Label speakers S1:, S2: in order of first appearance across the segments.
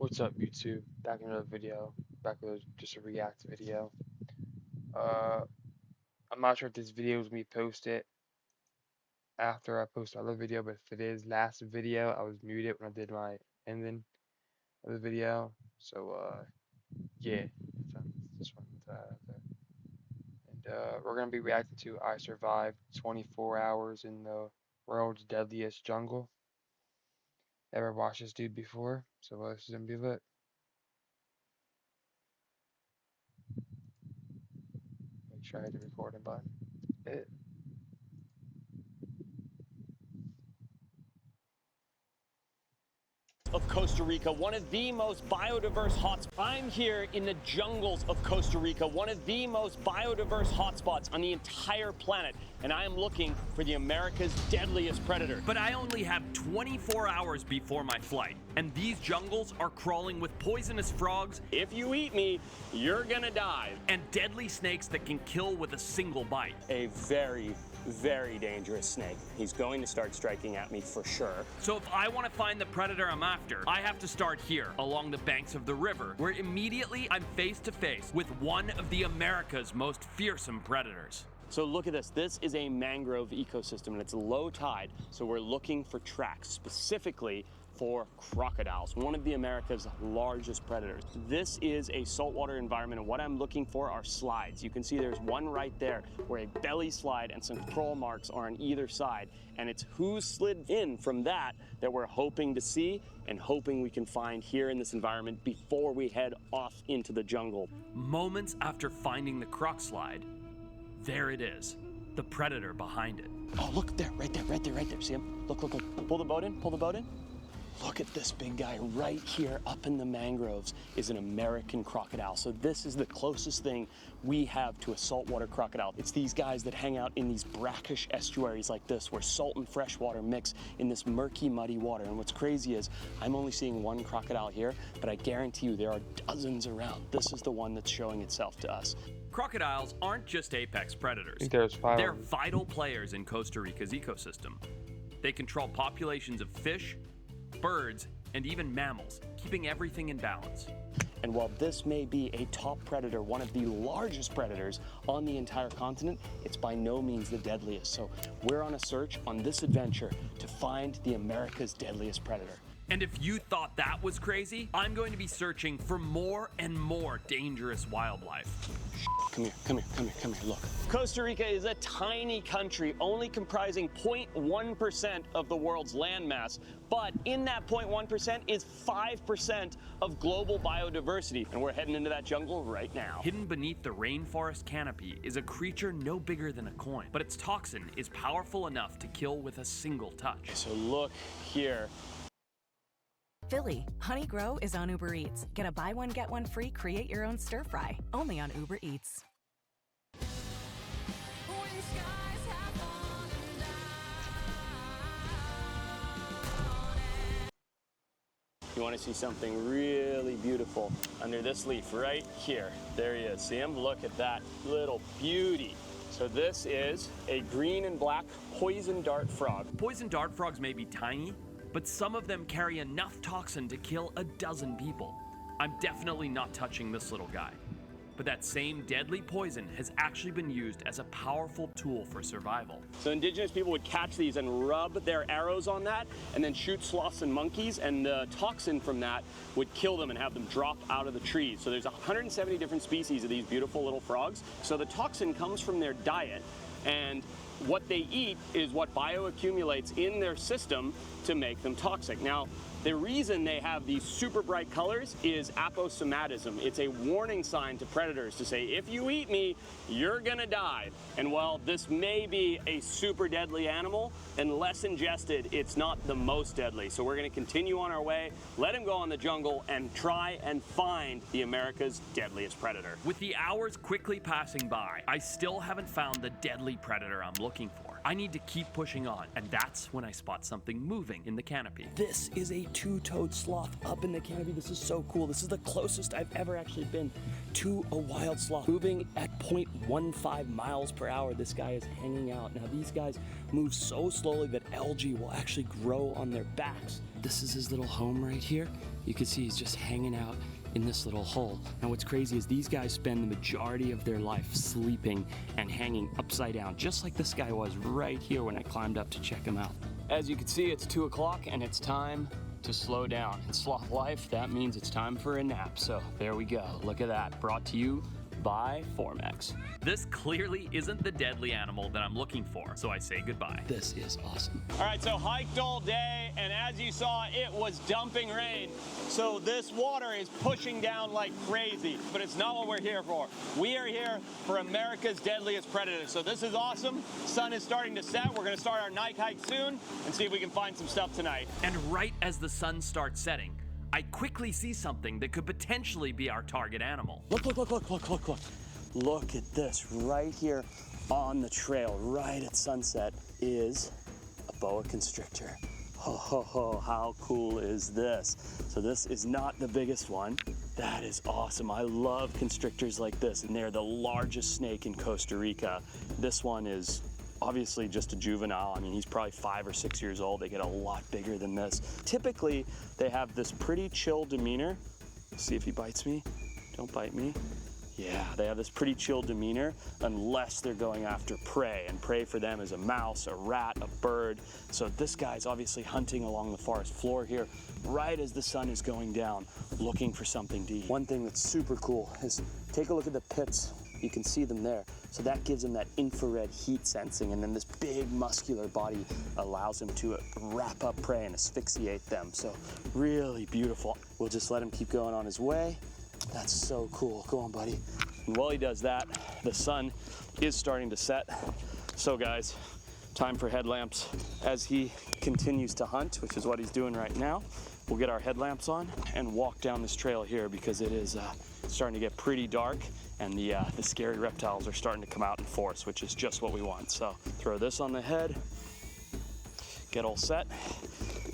S1: What's up, YouTube? Back in another video. Back with just a react video. I'm not sure if this video is gonna be posted after I post another video, but if it is last video, I was muted when I did my ending of the video. So yeah, so this one. And we're gonna be reacting to I survived 24 hours in the world's deadliest jungle. Never watched this dude before, so this is gonna be lit. Make sure I hit the recording button.
S2: Of Costa Rica, one of the most biodiverse hotspots. I'm here in the jungles of Costa Rica, one of the most biodiverse hotspots on the entire planet, and I am looking for the America's deadliest predator.
S3: But I only have 24 hours before my flight, and these jungles are crawling with poisonous frogs.
S2: If you eat me, you're gonna die.
S3: And deadly snakes that can kill with a single bite.
S2: A very, very dangerous snake. He's going to start striking at me for sure.
S3: So if I want to find the predator I'm after, I have to start here, along the banks of the river, where immediately I'm face to face with one of the America's most fearsome predators.
S2: So look at this. This is a mangrove ecosystem, and it's low tide, so we're looking for tracks, specifically for crocodiles, one of the America's largest predators. This is a saltwater environment, and what I'm looking for are slides. You can see there's one right there where a belly slide and some crawl marks are on either side, and it's who slid in from that we're hoping to see and hoping we can find here in this environment before we head off into the jungle.
S3: Moments after finding the croc slide, there it is, the predator behind it.
S2: Oh, look there, right there, right there, right there. See him? Look, look, look. Pull the boat in, pull the boat in. Look at this big guy right here up in the mangroves is an American crocodile. So this is the closest thing we have to a saltwater crocodile. It's these guys that hang out in these brackish estuaries like this where salt and fresh water mix in this murky, muddy water. And what's crazy is I'm only seeing one crocodile here, but I guarantee you there are dozens around. This is the one that's showing itself to us.
S3: Crocodiles aren't just apex predators.
S1: I think there's 5.
S3: They're vital players in Costa Rica's ecosystem. They control populations of fish, birds, and even mammals, keeping everything in balance.
S2: And while this may be a top predator, one of the largest predators on the entire continent, it's by no means the deadliest. So we're on a search on this adventure to find the America's deadliest predator.
S3: And if you thought that was crazy, I'm going to be searching for more and more dangerous wildlife.
S2: Come here, come here, come here, come here, look. Costa Rica is a tiny country, only comprising 0.1% of the world's landmass. But in that 0.1% is 5% of global biodiversity. And we're heading into that jungle right now.
S3: Hidden beneath the rainforest canopy is a creature no bigger than a coin, but its toxin is powerful enough to kill with a single touch.
S2: So look here.
S4: Philly, Honey Grow is on Uber Eats. Get a buy one, get one free, create your own stir fry. Only on Uber Eats.
S2: You want to see something really beautiful under this leaf right here. There he is. See him? Look at that little beauty. So this is a green and black poison dart frog.
S3: Poison dart frogs may be tiny, but some of them carry enough toxin to kill a dozen people. I'm definitely not touching this little guy. But that same deadly poison has actually been used as a powerful tool for survival.
S2: So indigenous people would catch these and rub their arrows on that and then shoot sloths and monkeys, and the toxin from that would kill them and have them drop out of the trees. So there's 170 different species of these beautiful little frogs. So the toxin comes from their diet, and what they eat is what bioaccumulates in their system to make them toxic. Now, the reason they have these super bright colors is aposematism. It's a warning sign to predators to say, if you eat me, you're gonna die. And while this may be a super deadly animal, unless ingested, it's not the most deadly. So we're gonna continue on our way, let him go on the jungle, and try and find the America's deadliest predator.
S3: With the hours quickly passing by, I still haven't found the deadly predator I'm looking for. I need to keep pushing on, and that's when I spot something moving in the canopy.
S2: This is a two-toed sloth up in the canopy. This is so cool. This is the closest I've ever actually been to a wild sloth. Moving at 0.15 miles per hour, this guy is hanging out. Now these guys move so slowly that algae will actually grow on their backs. This is his little home right here. You can see he's just hanging out in this little hole. Now what's crazy is these guys spend the majority of their life sleeping and hanging upside down, just like this guy was right here when I climbed up to check him out. As you can see, it's 2 o'clock and it's time to slow down. In sloth life, that means it's time for a nap. So there we go. Look at that. Brought to you by Formex.
S3: This clearly isn't the deadly animal that I'm looking for, so I say goodbye.
S2: This is awesome. All right, so hiked all day, and as you saw, it was dumping rain. So this water is pushing down like crazy, but it's not what we're here for. We are here for America's deadliest predator. So this is awesome. Sun is starting to set. We're gonna start our night hike soon and see if we can find some stuff tonight.
S3: And right as the sun starts setting, I quickly see something that could potentially be our target animal.
S2: Look, look, look, look, look, look, look. Look at this right here on the trail, right at sunset, is a boa constrictor. Ho, ho, ho, how cool is this? So this is not the biggest one. That is awesome. I love constrictors like this, and they're the largest snake in Costa Rica. This one is obviously just a juvenile. I mean, he's probably 5 or 6 years old. They get a lot bigger than this. Typically, they have this pretty chill demeanor. Let's see if he bites me. Don't bite me. Yeah, they have this pretty chill demeanor unless they're going after prey, and prey for them is a mouse, a rat, a bird. So this guy's obviously hunting along the forest floor here right as the sun is going down, looking for something to eat. One thing that's super cool is take a look at the pits. You can see them there. So that gives him that infrared heat sensing, and then this big muscular body allows him to wrap up prey and asphyxiate them. So really beautiful. We'll just let him keep going on his way. That's so cool. Go on, buddy. And while he does that, the sun is starting to set. So guys, time for headlamps. As he continues to hunt, which is what he's doing right now, we'll get our headlamps on and walk down this trail here because it is starting to get pretty dark, and the scary reptiles are starting to come out in force, which is just what we want. So throw this on the head, get all set,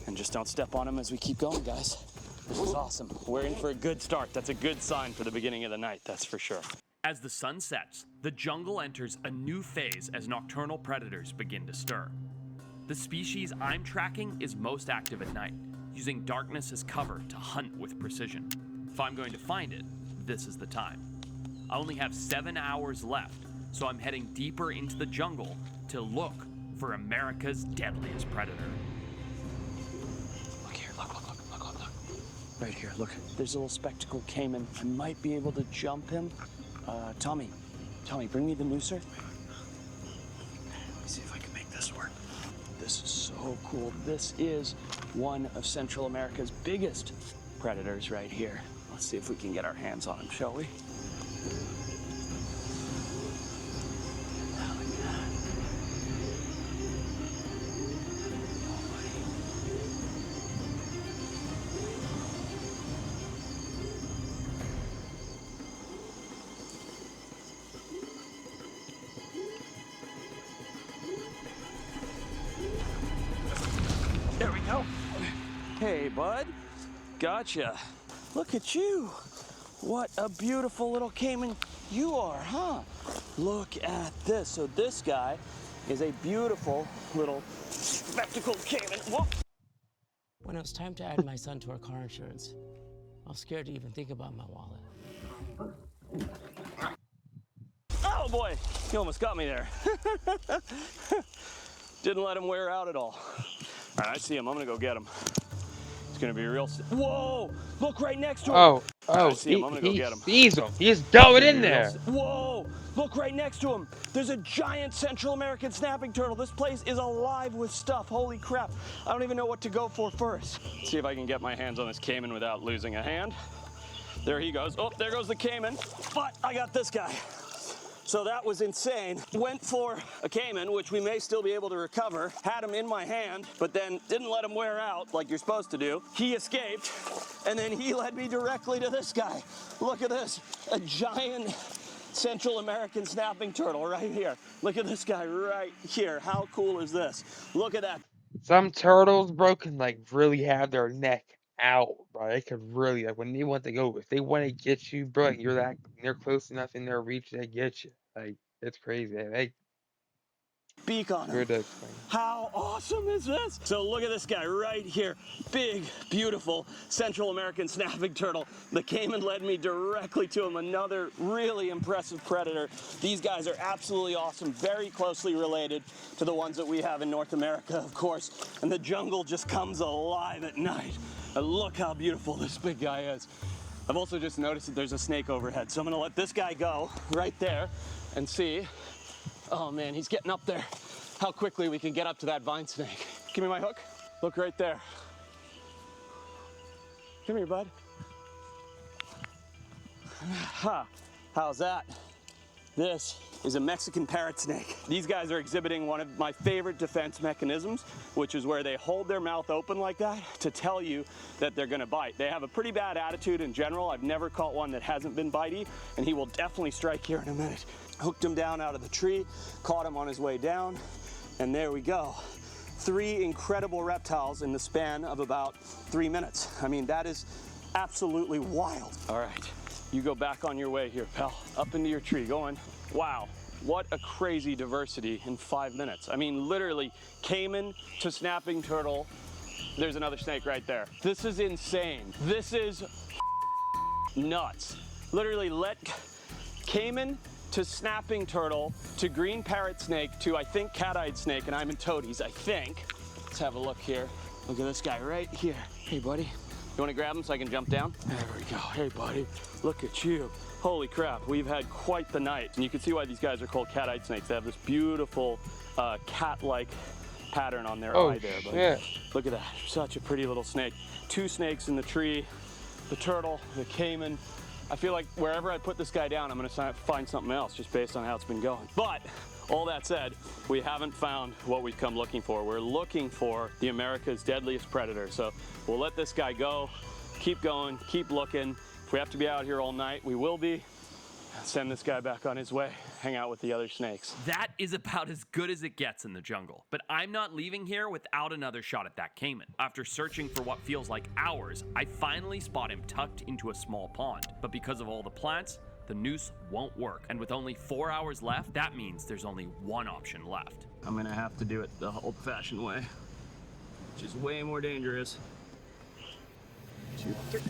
S2: and just don't step on them as we keep going, guys. This is awesome. We're in for a good start. That's a good sign for the beginning of the night, that's for sure.
S3: As the sun sets, the jungle enters a new phase as nocturnal predators begin to stir. The species I'm tracking is most active at night, using darkness as cover to hunt with precision. If I'm going to find it, this is the time. I only have 7 hours left, so I'm heading deeper into the jungle to look for America's deadliest predator.
S2: Look here, look, look, look, look, look, look. Right here, look. There's a little spectacled caiman. I might be able to jump him. Tommy, bring me the nooser. Let me see if I can make this work. This is so cool. This is one of Central America's biggest predators right here. Let's see if we can get our hands on him, shall we? There we go. Hey, bud. Gotcha. Look at you. What a beautiful little caiman you are, huh? Look at this. So this guy is a beautiful little spectacled caiman. Whoa.
S5: When it was time to add my son to our car insurance, I was scared to even think about my wallet.
S2: Oh boy, you almost got me there. Didn't let him wear out at all. All right, I see him. I'm gonna go get him. It's gonna be real. Whoa! Look right next to him. I see him. I'm gonna go get him.
S1: Sees him. He's going in there.
S2: Whoa! Look right next to him. There's a giant Central American snapping turtle. This place is alive with stuff. Holy crap. I don't even know what to go for first. Let's see if I can get my hands on this caiman without losing a hand. There he goes. Oh, there goes the caiman. But I got this guy. So that was insane. Went for a caiman, which we may still be able to recover. Had him in my hand, but then didn't let him wear out like you're supposed to do. He escaped, and then he led me directly to this guy. Look at this, a giant Central American snapping turtle right here. Look at this guy right here. How cool is this? Look at that.
S1: Some turtles, bro, can like really have their neck out, bro. They could really like when they want to go, if they want to get you, bro, and they're close enough in their reach, they get you. Like it's crazy. They
S2: Beak on
S1: it's
S2: him.
S1: weird to explain.
S2: How awesome is this? So look at this guy right here. Big, beautiful Central American snapping turtle. The Cayman led me directly to him. Another really impressive predator. These guys are absolutely awesome, very closely related to the ones that we have in North America, of course. And the jungle just comes alive at night. And look how beautiful this big guy is. I've also just noticed that there's a snake overhead. So I'm gonna let this guy go right there and see. Oh man, he's getting up there. How quickly we can get up to that vine snake. Give me my hook. Look right there. Come here, bud. Ha. How's that? This is a Mexican parrot snake. These guys are exhibiting one of my favorite defense mechanisms, which is where they hold their mouth open like that to tell you that they're gonna bite. They have a pretty bad attitude in general. I've never caught one that hasn't been bitey, and he will definitely strike here in a minute. Hooked him down out of the tree, caught him on his way down, and there we go. 3 incredible reptiles in the span of about 3 minutes. I mean, that is absolutely wild. All right, you go back on your way here, pal. Up into your tree, go on. Wow, what a crazy diversity in 5 minutes. I mean, literally, caiman to snapping turtle. There's another snake right there. This is insane. This is nuts. Literally, let caiman to snapping turtle, to green parrot snake, to I think cat-eyed snake, and I'm in toadies, I think. Let's have a look here. Look at this guy right here. Hey, buddy. You wanna grab him so I can jump down? There we go. Hey, buddy. Look at you. Holy crap, we've had quite the night. And you can see why these guys are called cat-eyed snakes. They have this beautiful cat-like pattern on their eye there, buddy.
S1: Shit.
S2: Look at that. Such a pretty little snake. 2 snakes in the tree, the turtle, the caiman. I feel like wherever I put this guy down, I'm gonna find something else just based on how it's been going. But all that said, we haven't found what we've come looking for. We're looking for the America's deadliest predator. So we'll let this guy go, keep going, keep looking. If we have to be out here all night, we will be. Send this guy back on his way, hang out with the other snakes.
S3: That is about as good as it gets in the jungle. But I'm not leaving here without another shot at that caiman. After searching for what feels like hours, I finally spot him tucked into a small pond. But because of all the plants, the noose won't work. And with only 4 hours left, that means there's only one option left.
S2: I'm gonna have to do it the old-fashioned way, which is way more dangerous. 2, 3.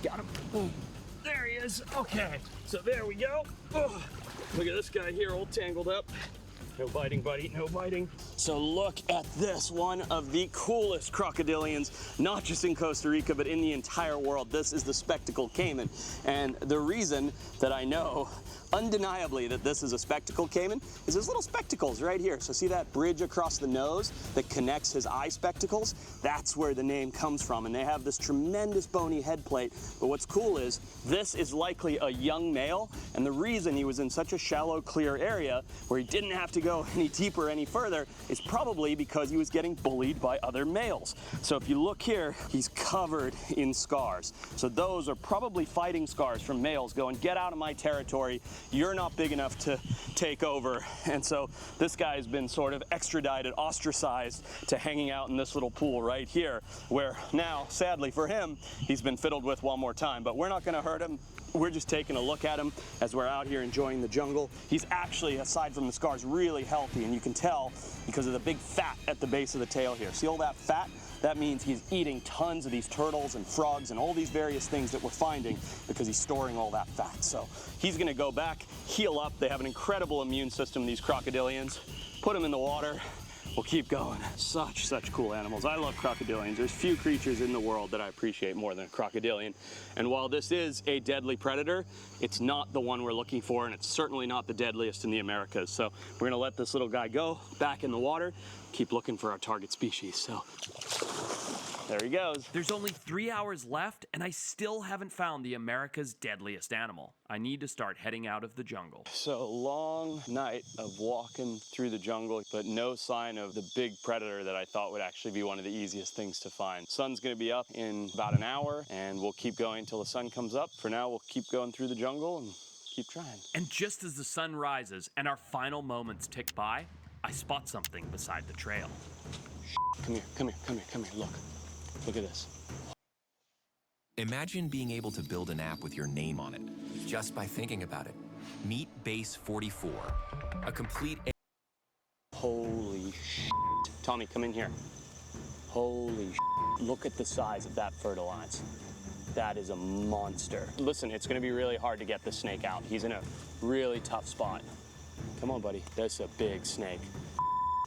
S2: Got him. There he is. Okay, so there we go. Oh, look at this guy here, all tangled up. No biting, buddy, no biting. So look at this, one of the coolest crocodilians, not just in Costa Rica, but in the entire world. This is the spectacled caiman. And the reason that I know undeniably that this is a spectacled caiman is his little spectacles right here. So see that bridge across the nose that connects his eye spectacles? That's where the name comes from. And they have this tremendous bony head plate. But what's cool is this is likely a young male. And the reason he was in such a shallow, clear area where he didn't have to go any deeper, any further, is probably because he was getting bullied by other males. So if you look here, he's covered in scars. So those are probably fighting scars from males going, get out of my territory. You're not big enough to take over. And so this guy has been sort of extradited, ostracized to hanging out in this little pool right here, where now, sadly for him, he's been fiddled with one more time. But we're not gonna hurt him. We're just taking a look at him as we're out here enjoying the jungle. He's actually, aside from the scars, really healthy, and you can tell because of the big fat at the base of the tail here. See all that fat? That means he's eating tons of these turtles and frogs and all these various things that we're finding because he's storing all that fat. So he's gonna go back, heal up. They have an incredible immune system, these crocodilians. Put him in the water. We'll keep going. Such cool animals. I love crocodilians. There's few creatures in the world that I appreciate more than a crocodilian. And while this is a deadly predator, it's not the one we're looking for, and it's certainly not the deadliest in the Americas. So we're gonna let this little guy go back in the water, keep looking for our target species. So there he goes.
S3: There's only 3 hours left, and I still haven't found the America's deadliest animal. I need to start heading out of the jungle.
S2: So long night of walking through the jungle, but no sign of the big predator that I thought would actually be one of the easiest things to find. Sun's gonna be up in about an hour, and we'll keep going until the sun comes up. For now, we'll keep going through the jungle and Keep trying.
S3: And just as the sun rises and our final moments tick by, I spot something beside the trail.
S2: Come here, come here, come here, come here. Look. Look at this.
S6: Imagine being able to build an app with your name on it, just by thinking about it. Meet Base 44, a complete...
S2: Holy shit. Tommy, come in here. Holy shit. Look at the size of that fertilizer. That is a monster. Listen, it's gonna be really hard to get the snake out. He's in a really tough spot. Come on, buddy. That's a big snake.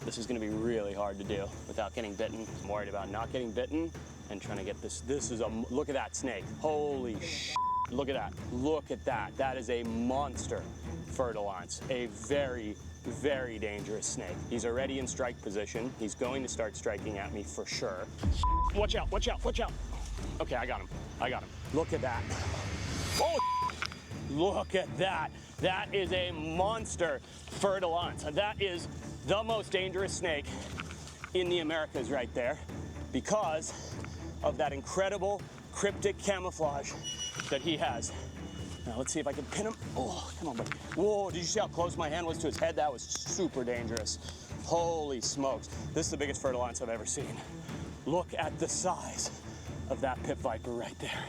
S2: This is gonna be really hard to do without getting bitten. I'm worried about not getting bitten and trying to get this. This is a, look at that snake. Holy shit. Look at that. Look at that. That is a monster fertilizer. A very, very dangerous snake. He's already in strike position. He's going to start striking at me for sure. Watch out, watch out, watch out. Okay, I got him. I got him. Look at that. Oh, look at that. That is a monster fertilizer. That is the most dangerous snake in the Americas right there because of that incredible cryptic camouflage that he has. Now let's see if I can pin him. Oh, come on, buddy. Whoa, did you see how close my hand was to his head? That was super dangerous. Holy smokes. This is the biggest fertilizer I've ever seen. Look at the size of that pit viper right there.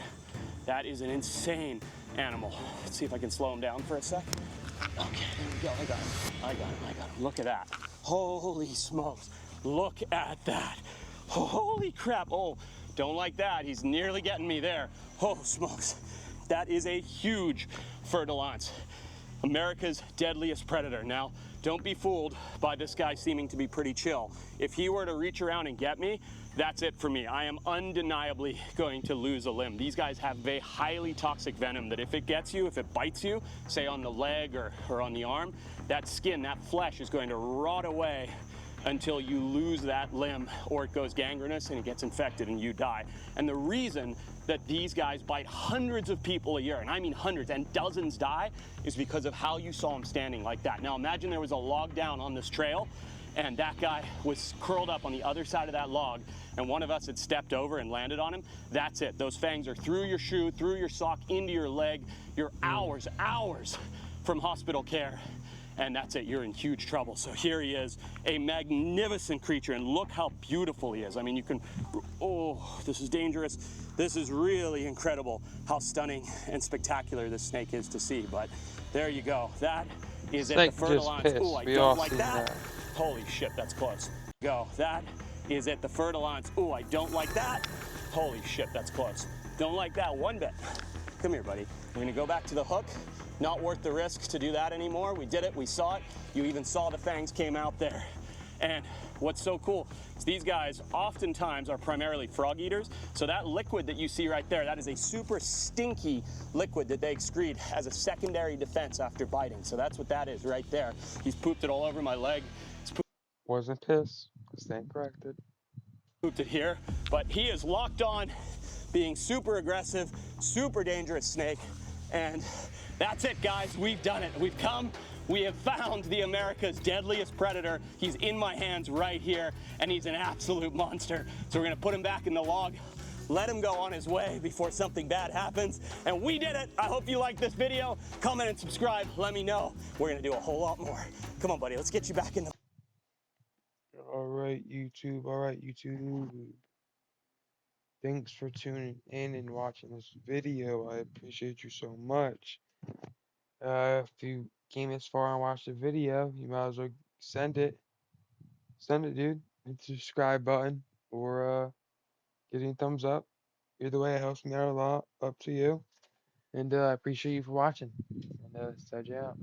S2: That is an insane animal. Let's see if I can slow him down for a sec. Okay, there we go. I got him. I got him. I got him. Look at that. Holy smokes. Look at that. Holy crap. Oh, don't like that. He's nearly getting me there. Oh, smokes. That is a huge fertilizer. America's deadliest predator. Now, don't be fooled by this guy seeming to be pretty chill. If he were to reach around and get me, that's it for me. I am undeniably going to lose a limb. These guys have a highly toxic venom that if it gets you, if it bites you, say on the leg or on the arm, that skin, that flesh is going to rot away until you lose that limb or it goes gangrenous and it gets infected and you die. And the reason that these guys bite hundreds of people a year, and I mean hundreds, and dozens die, is because of how you saw him standing like that. Now imagine there was a log down on this trail and that guy was curled up on the other side of that log and one of us had stepped over and landed on him. That's it. Those fangs are through your shoe, through your sock, into your leg. You're hours from hospital care. And that's it, you're in huge trouble. So here he is, a magnificent creature, and look how beautiful he is. I mean, you can, oh, this is dangerous. This is really incredible how stunning and spectacular this snake is to see. But there you go, that is it, the
S1: Snake just
S2: fertilizer.
S1: pissed.
S2: Oh, I
S1: We
S2: don't
S1: all
S2: like
S1: seen
S2: that.
S1: that.
S2: Holy shit, that's close. Go, that is it, the fertilizer. Oh, I don't like that. Holy shit, that's close. Don't like that one bit. Come here, buddy. We're gonna go back to the hook. Not worth the risk to do that anymore. We did it, we saw it. You even saw the fangs came out there. And what's so cool is these guys oftentimes are primarily frog eaters. So that liquid that you see right there, that is a super stinky liquid that they excrete as a secondary defense after biting. So that's what that is right there. He's pooped it all over my leg. He's
S1: Wasn't pissed. Stand corrected.
S2: pooped it here. But he is locked on being super aggressive, super dangerous snake. And that's it, guys. We've done it. We've come. We have found the America's deadliest predator. He's in my hands right here, and he's an absolute monster. So we're gonna put him back in the log, let him go on his way before something bad happens. And we did it. I hope you liked this video. Comment and subscribe. Let me know. We're gonna do a whole lot more. Come on, buddy. Let's get you back in the...
S1: All right, YouTube. All right, YouTube. Thanks for tuning in and watching this video. I appreciate you so much. If you came this far and watched the video, you might as well send it. Send it, dude. Hit the subscribe button or getting a thumbs up. Either way, it helps me out a lot. Up to you. And I appreciate you for watching. And you out.